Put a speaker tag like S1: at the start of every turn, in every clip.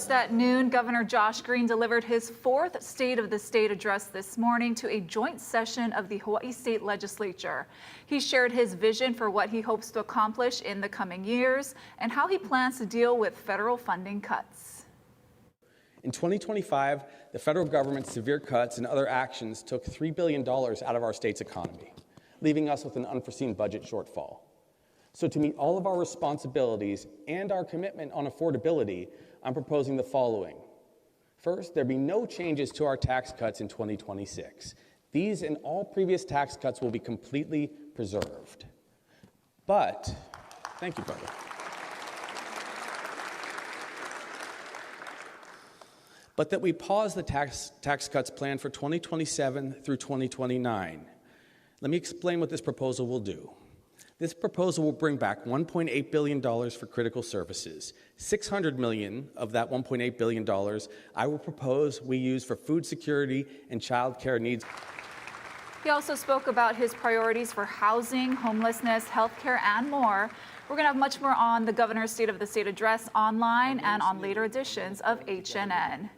S1: Just at noon, Governor Josh Green delivered his fourth State of the State address this morning to a joint session of the Hawaii State Legislature. He shared his vision for what he hopes to accomplish in the coming years and how he plans to deal with federal funding cuts.
S2: In 2025, the federal government's severe cuts and other actions took $3 billion out of our state's economy, leaving us with an unforeseen budget shortfall. So to meet all of our responsibilities and our commitment on affordability, I'm proposing the following. First, there be no changes to our tax cuts in 2026. These and all previous tax cuts will be completely preserved. But, thank you, brother. But that we pause the tax cuts planned for 2027 through 2029. Let me explain what this proposal will do. This proposal will bring back $1.8 billion for critical services. $600 million of that $1.8 billion I will propose we use for food security and child care needs.
S1: He also spoke about his priorities for housing, homelessness, healthcare, and more. We're going to have much more on the Governor's State of the State address online and on later editions of HNN.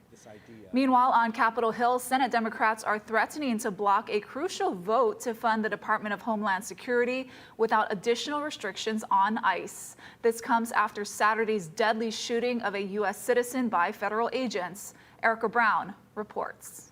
S1: Meanwhile, on Capitol Hill, Senate Democrats are threatening to block a crucial vote to fund the Department of Homeland Security without additional restrictions on ICE. This comes after Saturday's deadly shooting of a U.S. citizen by federal agents. Erica Brown reports.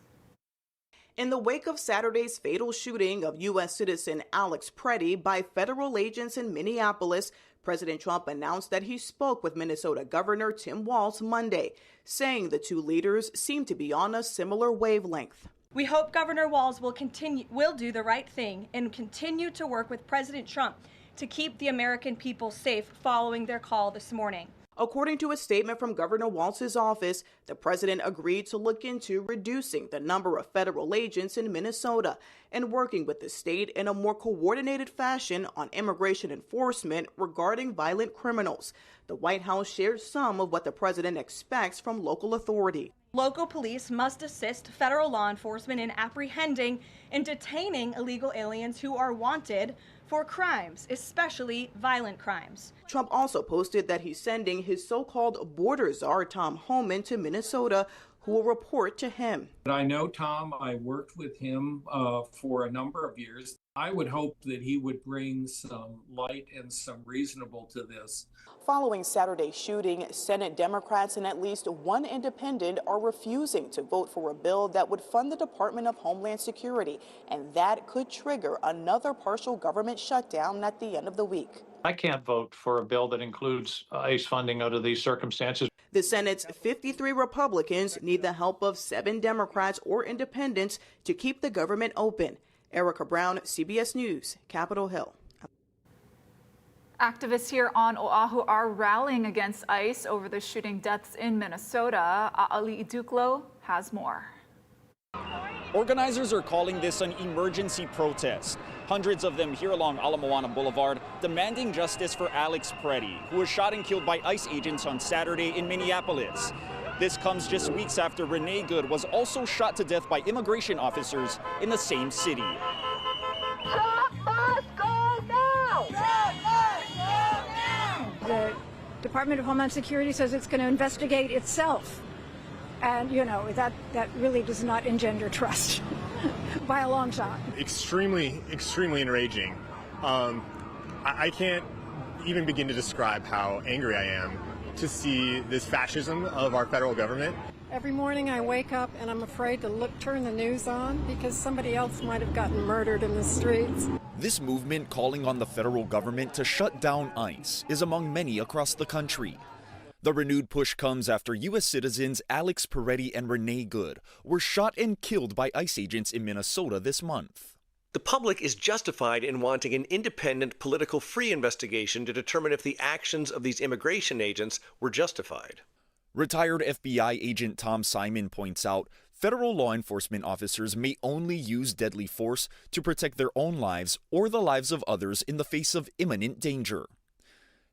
S3: In the wake of Saturday's fatal shooting of U.S. citizen Alex Preddy by federal agents in Minneapolis, President Trump announced that he spoke with Minnesota Governor Tim Walz Monday, saying the two leaders seem to be on a similar wavelength.
S4: We hope Governor Walz will do the right thing and continue to work with President Trump to keep the American people safe following their call this morning.
S3: According to a statement from Governor Walz's office, the president agreed to look into reducing the number of federal agents in Minnesota and working with the state in a more coordinated fashion on immigration enforcement regarding violent criminals. The White House shared some of what the president expects from local authority.
S4: Local police must assist federal law enforcement in apprehending and detaining illegal aliens who are wanted for crimes, especially violent crimes.
S3: Trump also posted that he's sending his so-called border czar, Tom Homan, to Minnesota, who will report to him.
S5: I know Tom. I worked with him for a number of years. I would hope that he would bring some light and some reasonable to this.
S3: Following Saturday's shooting, Senate Democrats and at least one independent are refusing to vote for a bill that would fund the Department of Homeland Security, and that could trigger another partial government shutdown at the end of the week.
S6: I can't vote for a bill that includes ICE funding under these circumstances.
S3: The Senate's 53 Republicans need the help of 7 Democrats or independents to keep the government open. Erica Brown, CBS News, Capitol Hill.
S1: Activists here on Oahu are rallying against ICE over the shooting deaths in Minnesota. Ali Iduklo has more.
S7: Organizers are calling this an emergency protest. Hundreds of them here along Ala Moana Boulevard demanding justice for Alex Preddy, who was shot and killed by ICE agents on Saturday in Minneapolis. This comes just weeks after Renee Good was also shot to death by immigration officers in the same city.
S8: The Department of Homeland Security says it's going to investigate itself. And, you know, that really does not engender trust by a long shot.
S9: Extremely enraging. I can't even begin to describe how angry I am to see this fascism of our federal government.
S8: Every morning I wake up and I'm afraid to turn the news on because somebody else might have gotten murdered in the streets.
S10: This movement calling on the federal government to shut down ICE is among many across the country. The renewed push comes after U.S. citizens Alex Preddy and Renee Good were shot and killed by ICE agents in Minnesota this month.
S11: The public is justified in wanting an independent, political-free investigation to determine if the actions of these immigration agents were justified.
S10: Retired FBI agent Tom Simon points out federal law enforcement officers may only use deadly force to protect their own lives or the lives of others in the face of imminent danger.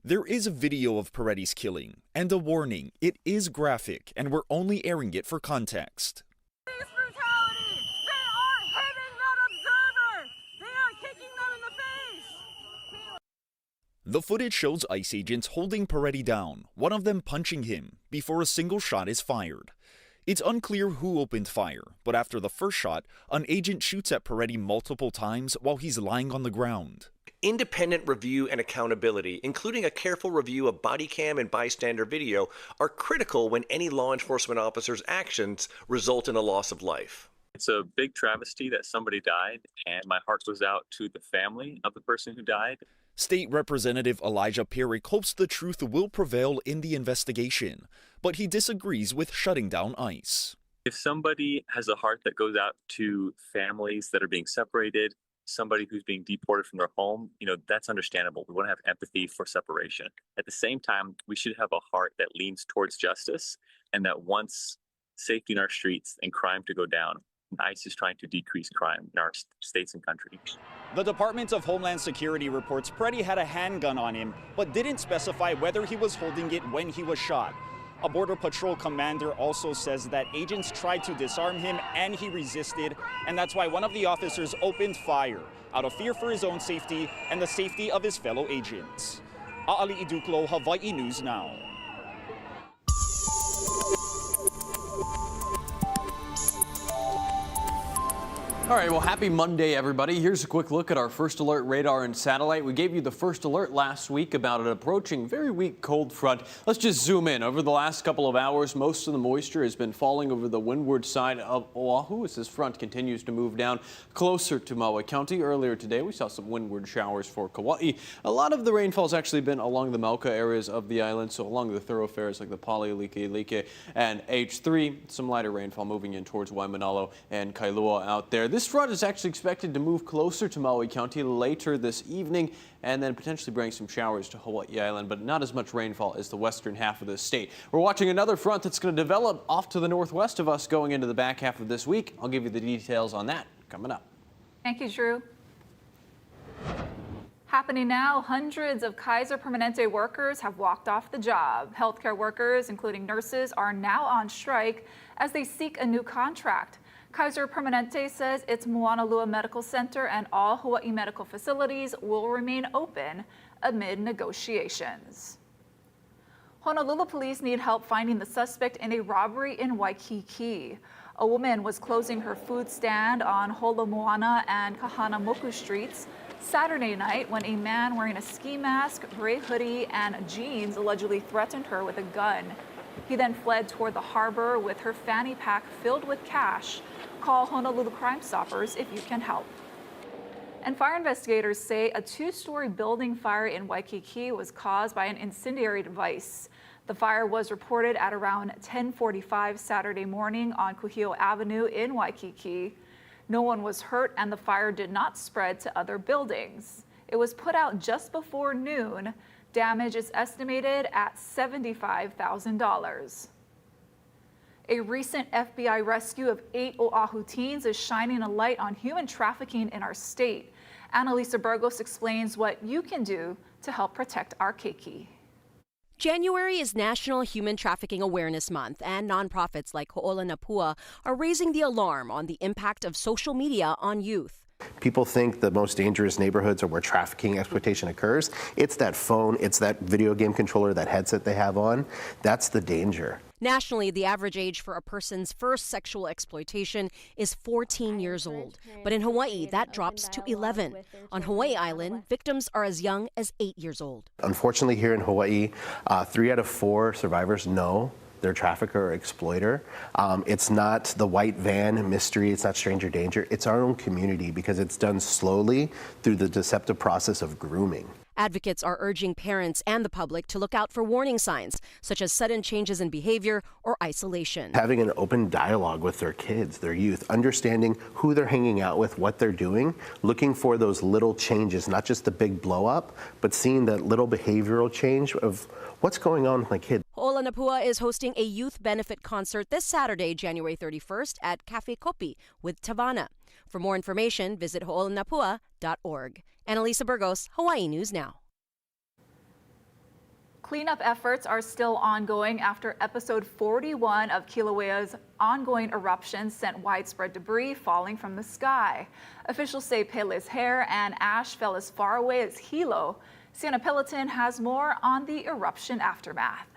S10: There is a video of Preddy's killing, and a warning, it is graphic, and we're only airing it for context.
S12: Police brutality! They are hitting that observer! They are kicking them in the face!
S10: The footage shows ICE agents holding Permanente down, one of them punching him, before a single shot is fired. It's unclear who opened fire, but after the first shot, an agent shoots at Permanente multiple times while he's lying on the ground.
S11: Independent review and accountability, including a careful review of body cam and bystander video, are critical when any law enforcement officer's actions result in a loss of life.
S13: It's a big travesty that somebody died, and my heart goes out to the family of the person who died.
S10: State Representative Elijah Perrick hopes the truth will prevail in the investigation, but he disagrees with shutting down ICE.
S13: If somebody has a heart that goes out to families that are being separated, somebody who's being deported from their home, that's understandable. We want to have empathy for separation. At the same time, we should have a heart that leans towards justice and that wants safety in our streets and crime to go down. ICE is trying to decrease crime in our states and country.
S7: The Department of Homeland Security reports Permanente had a handgun on him, but didn't specify whether he was holding it when he was shot. A Border Patrol commander also says that agents tried to disarm him and he resisted, and that's why one of the officers opened fire out of fear for his own safety and the safety of his fellow agents. Aali Iduklo, Hawaii News Now.
S14: All right, well, happy Monday, everybody. Here's a quick look at our first alert radar and satellite. We gave you the first alert last week about an approaching very weak cold front. Let's just zoom in. Over the last couple of hours, most of the moisture has been falling over the windward side of Oahu as this front continues to move down closer to Maui County. Earlier today, we saw some windward showers for Kauai. A lot of the rainfall has actually been along the Mauka areas of the island, so along the thoroughfares like the Pali'ilike and H3. Some lighter rainfall moving in towards Waimanalo and Kailua out there. This front is actually expected to move closer to Maui County later this evening and then potentially bring some showers to Hawaii Island, but not as much rainfall as the western half of the state. We're watching another front that's going to develop off to the northwest of us going into the back half of this week. I'll give you the details on that coming up.
S1: Thank you, Drew. Happening now, hundreds of Kaiser Permanente workers have walked off the job. Healthcare workers, including nurses, are now on strike as they seek a new contract. Kaiser Permanente says its Moanalua Medical Center and all Hawaii medical facilities will remain open amid negotiations. Honolulu police need help finding the suspect in a robbery in Waikiki. A woman was closing her food stand on Holomoana and Kahanamoku streets Saturday night when a man wearing a ski mask, gray hoodie, and jeans allegedly threatened her with a gun. He then fled toward the harbor with her fanny pack filled with cash. Call Honolulu Crime Stoppers if you can help. And fire investigators say a two-story building fire in Waikiki was caused by an incendiary device. The fire was reported at around 10:45 Saturday morning on Kuhio Avenue in Waikiki. No one was hurt and the fire did not spread to other buildings. It was put out just before noon. Damage is estimated at $75,000. A recent FBI rescue of 8 Oahu teens is shining a light on human trafficking in our state. Annalisa Burgos explains what you can do to help protect our keiki.
S15: January is National Human Trafficking Awareness Month, and nonprofits like Ho'olanapua are raising the alarm on the impact of social media on youth.
S16: People think the most dangerous neighborhoods are where trafficking exploitation occurs. It's that phone, it's that video game controller, that headset they have on. That's the danger.
S15: Nationally, the average age for a person's first sexual exploitation is 14 years old. But in Hawaii, that drops to 11. On Hawaii Island, victims are as young as 8 years old.
S16: Unfortunately, here in Hawaii, 3 out of 4 survivors know their trafficker or exploiter. It's not the white van mystery, it's not stranger danger, it's our own community because it's done slowly through the deceptive process of grooming.
S15: Advocates are urging parents and the public to look out for warning signs, such as sudden changes in behavior or isolation.
S16: Having an open dialogue with their kids, their youth, understanding who they're hanging out with, what they're doing, looking for those little changes, not just the big blow up, but seeing that little behavioral change of what's going on with my kid.
S15: Ho'olanapua is hosting a youth benefit concert this Saturday, January 31st at Cafe Kopi with Tavana. For more information, visit ho'olanapua.org. Annalisa Burgos, Hawaii News Now.
S1: Cleanup efforts are still ongoing after episode 41 of Kilauea's ongoing eruption sent widespread debris falling from the sky. Officials say Pele's hair and ash fell as far away as Hilo. Sienna Pelleton has more on the eruption aftermath.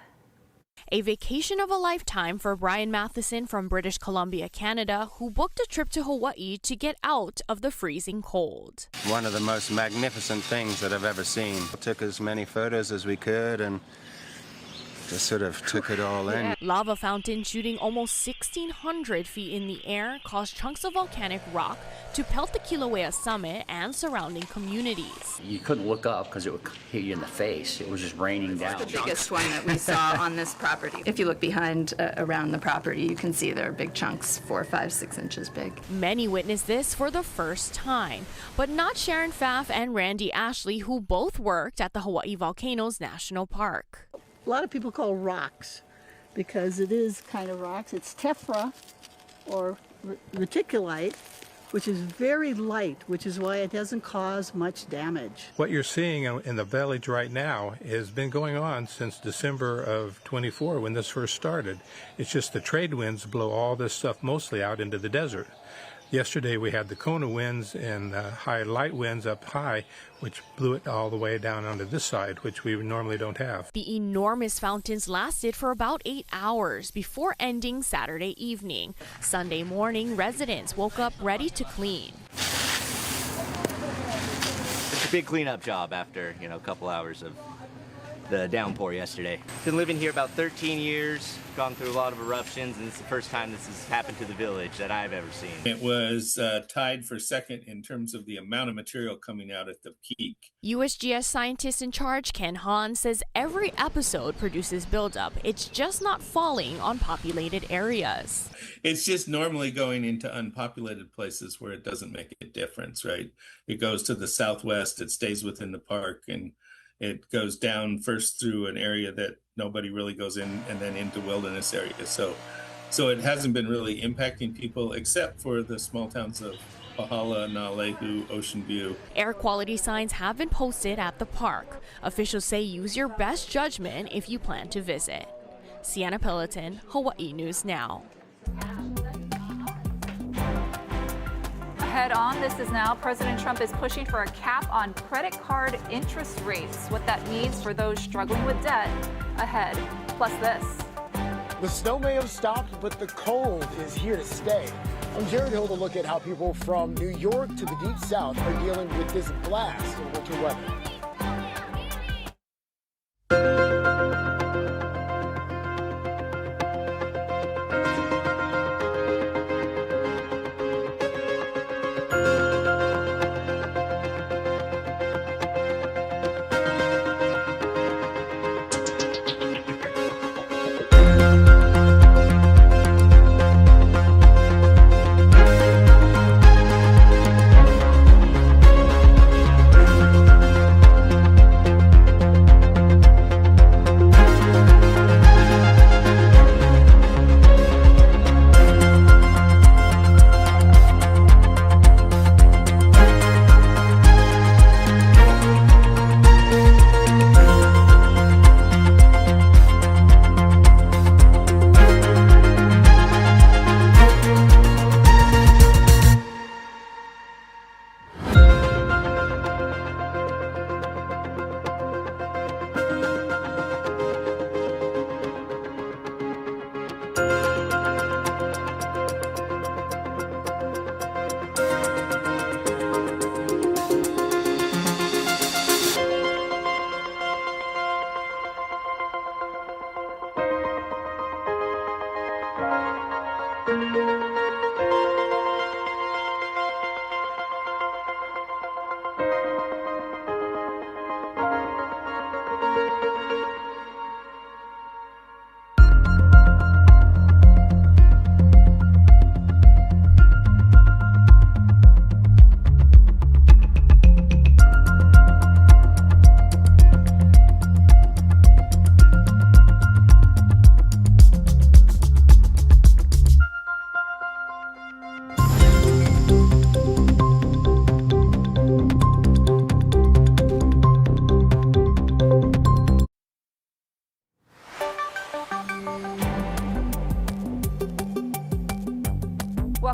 S17: A vacation of a lifetime for Brian Matheson from British Columbia, Canada, who booked a trip to Hawaii to get out of the freezing cold.
S18: One of the most magnificent things that I've ever seen. Took as many photos as we could and just sort of took it all in.
S17: Lava fountain shooting almost 1,600 feet in the air caused chunks of volcanic rock to pelt the Kilauea summit and surrounding communities.
S19: You couldn't look up because it would hit you in the face. It was just raining down.
S20: It's the biggest one that we saw on this property. If you look behind around the property, you can see there are big chunks, 4, 5, 6 inches big.
S17: Many witnessed this for the first time, but not Sharon Pfaff and Randy Ashley, who both worked at the Hawaii Volcanoes National Park.
S21: A lot of people call rocks because it is kind of rocks. It's tephra or reticulite, which is very light, which is why it doesn't cause much damage.
S22: What you're seeing in the village right now has been going on since December of 24 when this first started. It's just the trade winds blow all this stuff mostly out into the desert. Yesterday we had the Kona winds and high light winds up high, which blew it all the way down onto this side, which we normally don't have.
S17: The enormous fountains lasted for about 8 hours before ending Saturday evening. Sunday morning, residents woke up ready to clean.
S23: It's a big cleanup job after, a couple hours of the downpour yesterday. Been living here about 13 years, gone through a lot of eruptions, and it's the first time this has happened to the village that I've ever seen.
S5: It was tied for second in terms of the amount of material coming out at the peak.
S17: USGS scientist in charge Ken Hahn says every episode produces buildup. It's just not falling on populated areas.
S5: It's just normally going into unpopulated places where it doesn't make a difference, right? It goes to the southwest, it stays within the park, and it goes down first through an area that nobody really goes in and then into wilderness areas. So it hasn't been really impacting people except for the small towns of Pahala, Nalehu, Ocean View.
S17: Air quality signs have been posted at the park. Officials say use your best judgment if you plan to visit. Sienna Pelleton, Hawaii News Now.
S1: Head on This Is Now, President Trump is pushing for a cap on credit card interest rates. What that means for those struggling with debt ahead. Plus this.
S24: The snow may have stopped, but the cold is here to stay. I'm Jared Hill to look at how people from New York to the Deep South are dealing with this blast of winter weather.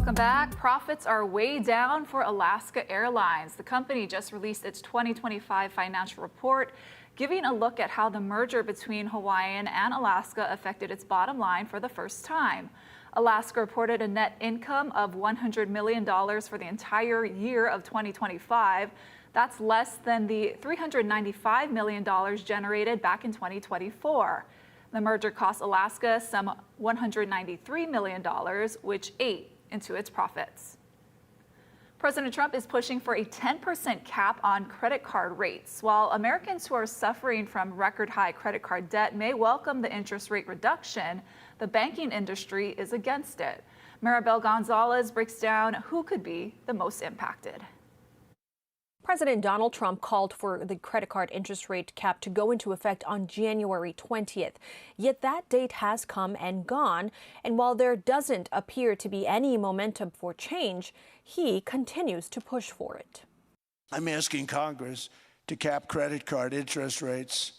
S1: Welcome back. Profits are way down for Alaska Airlines. The company just released its 2025 financial report, giving a look at how the merger between Hawaiian and Alaska affected its bottom line for the first time. Alaska reported a net income of $100 million for the entire year of 2025. That's less than the $395 million generated back in 2024. The merger cost Alaska some $193 million, which ate into its profits. President Trump is pushing for a 10% cap on credit card rates. While Americans who are suffering from record high credit card debt may welcome the interest rate reduction, the banking industry is against it. Maribel Gonzalez breaks down who could be the most impacted.
S2: President Donald Trump called for the credit card interest rate cap to go into effect on January 20th. Yet that date has come and gone. And while there doesn't appear to be any momentum for change, he continues to push for it.
S3: I'm asking Congress to cap credit card interest rates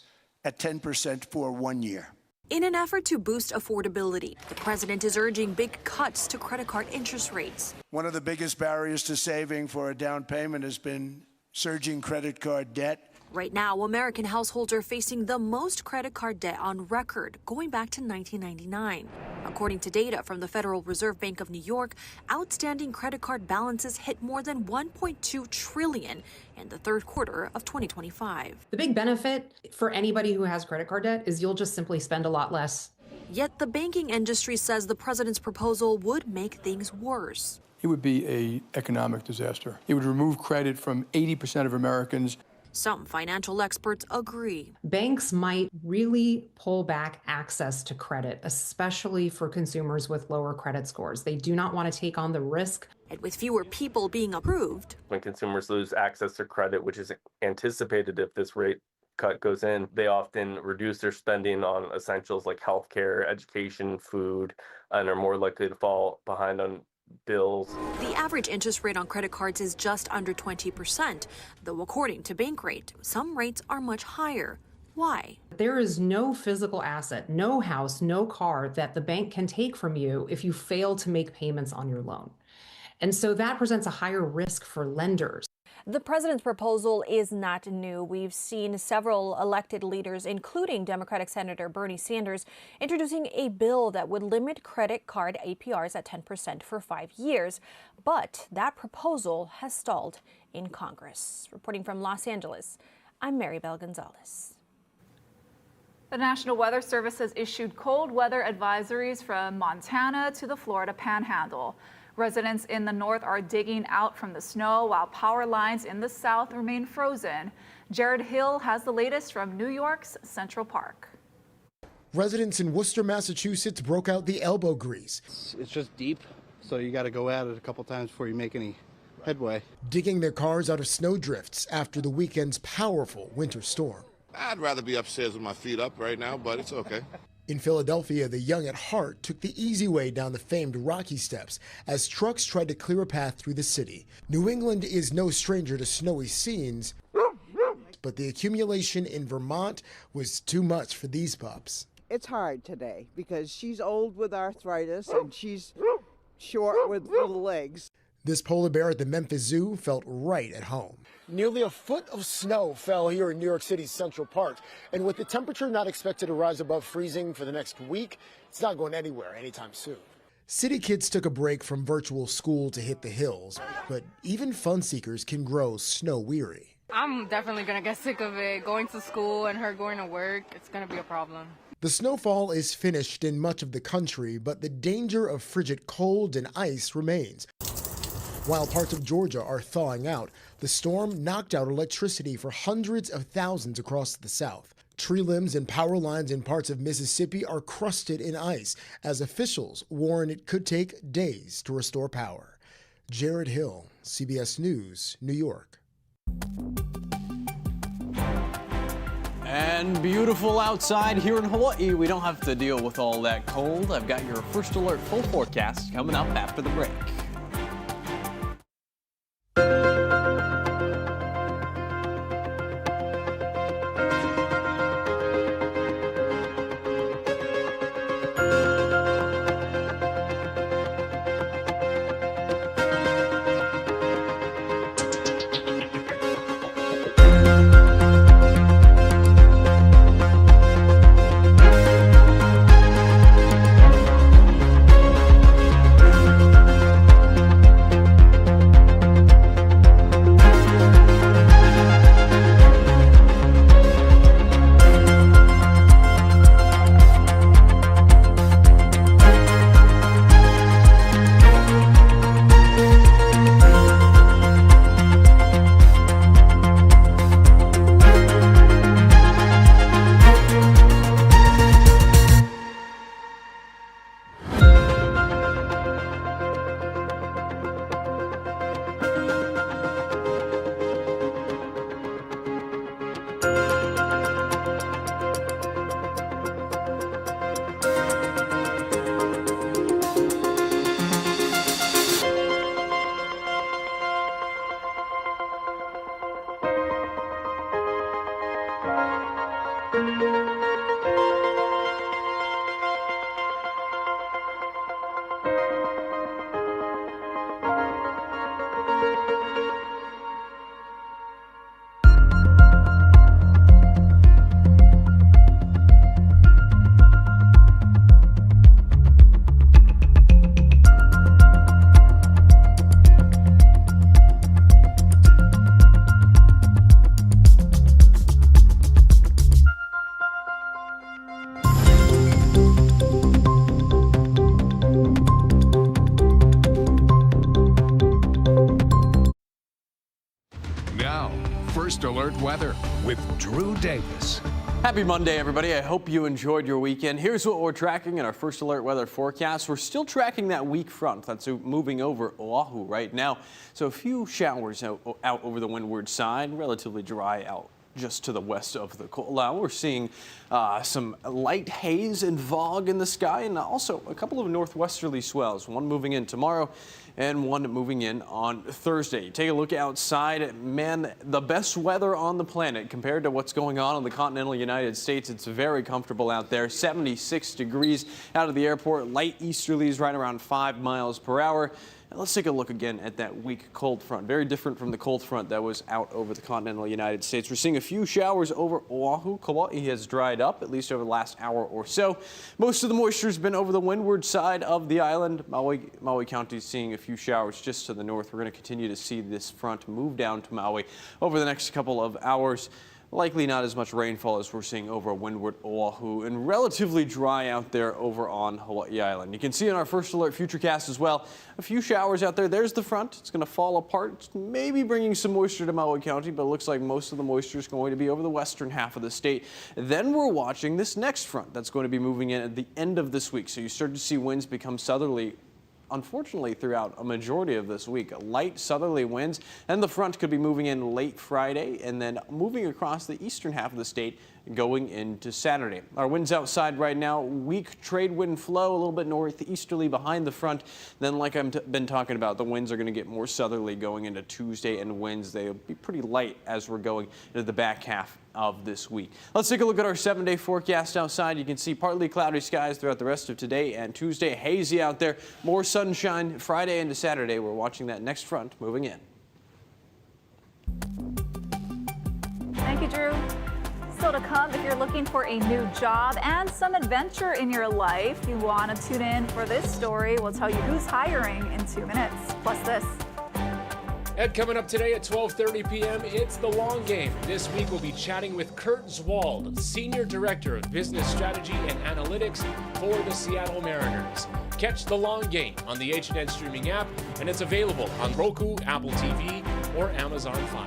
S3: at 10% for 1 year.
S2: In an effort to boost affordability, the president is urging big cuts to credit card interest rates.
S3: One of the biggest barriers to saving for a down payment has been surging credit card debt.
S2: Right now, American households are facing the most credit card debt on record, going back to 1999. According to data from the Federal Reserve Bank of New York, outstanding credit card balances hit more than $1.2 trillion in the third quarter of 2025.
S4: The big benefit for anybody who has credit card debt is you'll just simply spend a lot less.
S2: Yet the banking industry says the president's proposal would make things worse.
S6: It would be an economic disaster. It would remove credit from 80% of Americans.
S2: Some financial experts agree.
S4: Banks might really pull back access to credit, especially for consumers with lower credit scores. They do not want to take on the risk.
S2: And with fewer people being approved.
S25: When consumers lose access to credit, which is anticipated if this rate cut goes in, they often reduce their spending on essentials like healthcare, education, food, and are more likely to fall behind on bills.
S2: The average interest rate on credit cards is just under 20%, though according to Bankrate, some rates are much higher. Why?
S4: There is no physical asset, no house, no car that the bank can take from you if you fail to make payments on your loan. And so that presents a higher risk for lenders.
S2: The president's proposal is not new. We've seen several elected leaders, including Democratic Senator Bernie Sanders, introducing a bill that would limit credit card APRs at 10% for 5 years. But that proposal has stalled in Congress. Reporting from Los Angeles, I'm Maribel Gonzalez.
S1: The National Weather Service has issued cold weather advisories from Montana to the Florida Panhandle. Residents in the north are digging out from the snow while power lines in the south remain frozen. Jared Hill has the latest from New York's Central Park.
S24: Residents in Worcester, Massachusetts broke out the elbow grease.
S26: It's just deep, so you got to go at it a couple times before you make any headway.
S24: Digging their cars out of snow drifts after the weekend's powerful winter storm.
S27: I'd rather be upstairs with my feet up right now, but it's okay.
S24: In Philadelphia, the young at heart took the easy way down the famed Rocky Steps as trucks tried to clear a path through the city. New England is no stranger to snowy scenes, but the accumulation in Vermont was too much for these pups.
S28: It's hard today because she's old with arthritis and she's short with little legs.
S24: This polar bear at the Memphis Zoo felt right at home. Nearly a foot of snow fell here in New York City's Central Park. And with the temperature not expected to rise above freezing for the next week, it's not going anywhere anytime soon. City kids took a break from virtual school to hit the hills, but even fun seekers can grow snow weary.
S29: I'm definitely going to get sick of it. Going to school and her going to work, it's going to be a problem.
S24: The snowfall is finished in much of the country, but the danger of frigid cold and ice remains. While parts of Georgia are thawing out, the storm knocked out electricity for hundreds of thousands across the south. Tree limbs and power lines in parts of Mississippi are crusted in ice, as officials warn it could take days to restore power. Jared Hill, CBS News, New York.
S14: And beautiful outside here in Hawaii. We don't have to deal with all that cold. I've got your first alert full forecast coming up after the break.
S7: Now, First Alert Weather with Drew Davis.
S14: Happy Monday, everybody. I hope you enjoyed your weekend. Here's what we're tracking in our First Alert Weather forecast. We're still tracking that weak front that's moving over Oahu right now. So a few showers out over the windward side, relatively dry out just to the west of the Kilauea. We're seeing some light haze and fog in the sky, and also a couple of northwesterly swells, one moving in tomorrow and one moving in on Thursday. Take a look outside. Man, the best weather on the planet compared to what's going on in the continental United States. It's very comfortable out there. 76 degrees out of the airport. Light easterlies right around 5 miles per hour. And let's take a look again at that weak cold front. Very different from the cold front that was out over the continental United States. We're seeing a few showers over Oahu. Kauai has dried up, at least over the last hour or so. Most of the moisture has been over the windward side of the island. Maui County is seeing a few showers just to the north. We're going to continue to see this front move down to Maui over the next couple of hours. Likely not as much rainfall as we're seeing over windward Oahu, and relatively dry out there over on Hawaii Island. You can see in our First Alert Futurecast as well, a few showers out there. There's the front. It's going to fall apart. It's maybe bringing some moisture to Maui County, but it looks like most of the moisture is going to be over the western half of the state. Then we're watching this next front that's going to be moving in at the end of this week. So you start to see winds become southerly, unfortunately, throughout a majority of this week. Light southerly winds, and the front could be moving in late Friday and then moving across the eastern half of the state going into Saturday. Our winds outside right now, weak trade wind flow, a little bit northeasterly behind the front. Then, like I've been talking about, the winds are going to get more southerly going into Tuesday and Wednesday. They'll be pretty light as we're going into the back half of this week. Let's take a look at our 7-day forecast outside. You can see partly cloudy skies throughout the rest of today and Tuesday. Hazy out there. More sunshine Friday into Saturday. We're watching that next front moving in.
S1: Thank you, Drew. Still to come, if you're looking for a new job and some adventure in your life, you want to tune in for this story. We'll tell you who's hiring in 2 minutes. Plus this.
S8: And coming up today at 12:30 p.m., it's The Long Game. This week we'll be chatting with Kurt Zwald, Senior Director of Business Strategy and Analytics for the Seattle Mariners. Catch The Long Game on the H&N streaming app, and it's available on Roku, Apple TV, or Amazon Fire.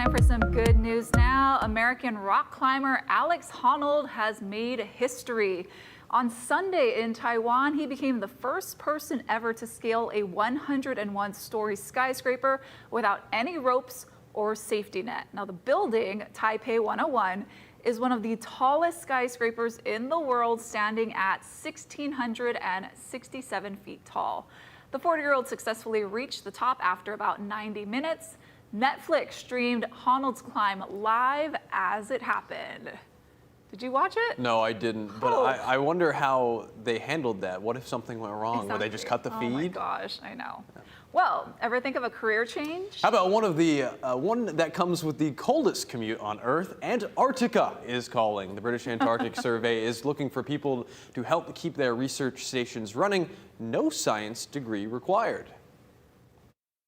S1: Time for some good news now. American rock climber Alex Honnold has made history. On Sunday in Taiwan, he became the first person ever to scale a 101-story skyscraper without any ropes or safety net. Now, the building, Taipei 101, is one of the tallest skyscrapers in the world, standing at 1,667 feet tall. The 40-year-old successfully reached the top after about 90 minutes. Netflix streamed Honnold's climb live as it happened. Did you watch it?
S14: No, I didn't. But I wonder how they handled that. What if something went wrong?
S1: Exactly.
S14: Would they just cut the feed?
S1: Oh my gosh, I know. Well, ever think of a career change?
S14: How about one that comes with the coldest commute on Earth? Antarctica is calling. The British Antarctic Survey is looking for people to help keep their research stations running. No science degree required.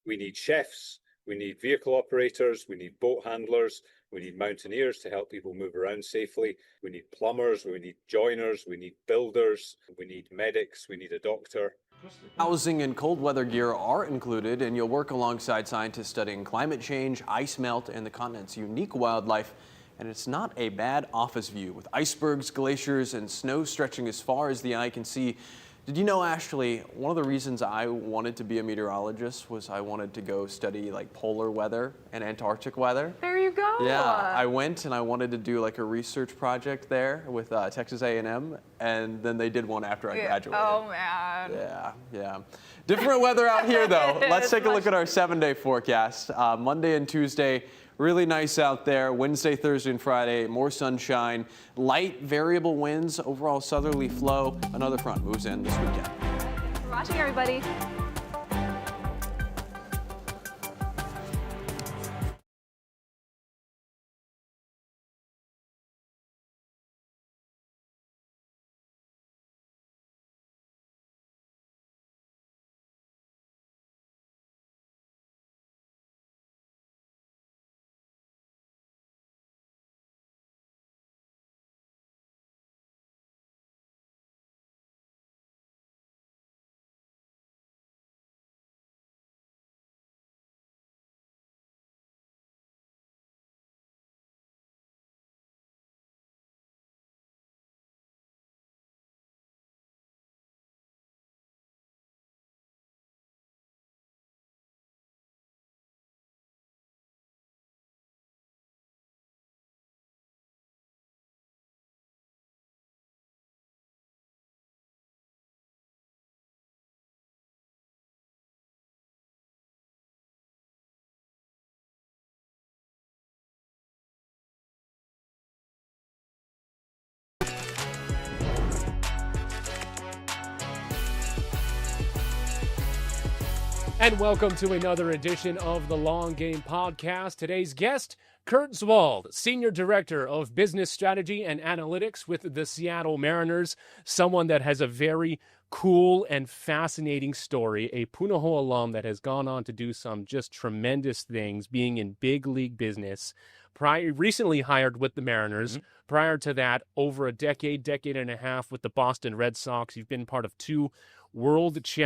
S9: We need chefs, we need vehicle operators, we need boat handlers, we need mountaineers to help people move around safely. We need plumbers, we need joiners, we need builders, we need medics, we need a doctor.
S14: Housing and cold weather gear are included, and you'll work alongside scientists studying climate change, ice melt, and the continent's unique wildlife. And it's not a bad office view, with icebergs, glaciers, and snow stretching as far as the eye can see. Did you know, Ashley, one of the reasons I wanted to be a meteorologist was I wanted to go study like polar weather and Antarctic weather.
S1: There you go.
S14: Yeah, I went and I wanted to do like a research project there with Texas A&M, and then they did one after I graduated.
S1: Oh man.
S14: Yeah. Different weather out here though. Let's take a look at our 7-day forecast. Monday and Tuesday, really nice out there. Wednesday, Thursday, and Friday, more sunshine. Light variable winds, overall southerly flow. Another front moves in this weekend.
S1: Thanks for watching, everybody.
S8: And welcome to another edition of the Long Game Podcast. Today's guest, Kurt Zwald, Senior Director of Business Strategy and Analytics with the Seattle Mariners, someone that has a very cool and fascinating story, a Punahou alum that has gone on to do some just tremendous things, being in big league business. Recently hired with the Mariners. Prior to that, over a decade and a half with the Boston Red Sox. You've been part of 2 World Championships.